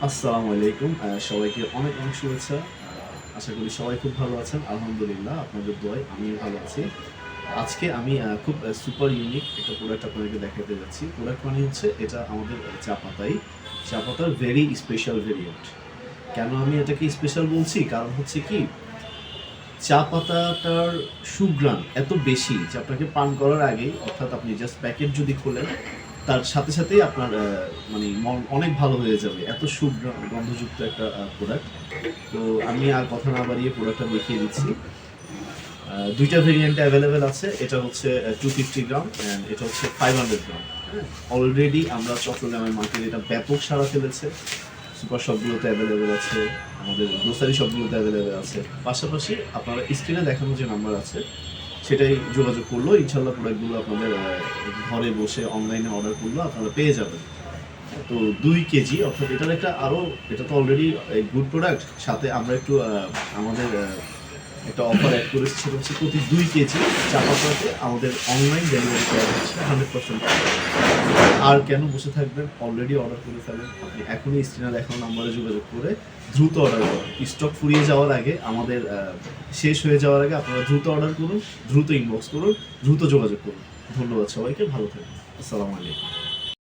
আসসালামু আলাইকুম। সবাইকে অনেক শুভেচ্ছা। আশা করি সবাই খুব ভালো আছেন। আলহামদুলিল্লাহ আপনাদের দোয়ায় আমিও ভালো আছি। আজকে আমি খুব সুপার ইউনিক একটা প্রোডাক্ট আপনাদেরকে দেখাতে যাচ্ছি। প্রোডাক্ট মানে হচ্ছে এটা আমাদের চা পাতাই। চা পাতার ভেরি স্পেশাল ভেরিয়েন্ট। কেন আমি এটাকে স্পেশাল বলছি? কারণ হচ্ছে কি, চা পাতাটার সুঘ্রাণ এত বেশি যে আপনাকে পান করার আগেই, অর্থাৎ আপনি জাস্ট প্যাকেট যদি খোলেন তার সাথে সাথেই আপনার মানে মন অনেক ভালো হয়ে যাবে। এত সুঘ্রাণ গন্ধযুক্ত একটা প্রোডাক্ট। তো আমি আর কথা না বাড়িয়ে প্রোডাক্টটা দেখিয়ে দিচ্ছি। দুইটা ভেরিয়েন্টে অ্যাভেলেবেল আছে। এটা হচ্ছে 250 গ্রাম অ্যান্ড এটা হচ্ছে 500 গ্রাম। হ্যাঁ, অলরেডি আমরা চট্টগ্রামের মার্কেটে এটা ব্যাপক সাড়া ফেলেছে। সুপার শপগুলোতে অ্যাভেলেবেল আছে, আমাদের গ্রোসারি শপগুলোতে অ্যাভেলেবেল আছে। পাশাপাশি আপনারা স্ক্রিনে দেখানো যে নাম্বার আছে সেটাই যোগাযোগ করলেও ইনশাল্লাহ প্রোডাক্টগুলো আপনাদের ঘরে বসে অনলাইনে অর্ডার করলেও আপনারা পেয়ে যাবেন। তো 2 কেজি, অর্থাৎ এটার একটা আরও, এটা তো অলরেডি গুড প্রোডাক্ট, সাথে আমরা একটু আমাদের একটা অফার অ্যাড করেছি। সেটা হচ্ছে প্রতি 2 কেজি চা পাতাতে আমাদের অনলাইন ডেলিভারি করা হচ্ছে 100%। আর কেন বসে থাকবেন? অলরেডি অর্ডার করে ফেলেন। আপনি এখনই স্ক্রিনে দেখানো নাম্বারে যোগাযোগ করে দ্রুত অর্ডার করুন। স্টক ফুরিয়ে যাওয়ার আগে, আমাদের শেষ হয়ে যাওয়ার আগে আপনারা দ্রুত অর্ডার করুন, দ্রুত ইনবক্স করুন, দ্রুত যোগাযোগ করুন। ধন্যবাদ সবাইকে, ভালো থাকুন। আসসালামু আলাইকুম।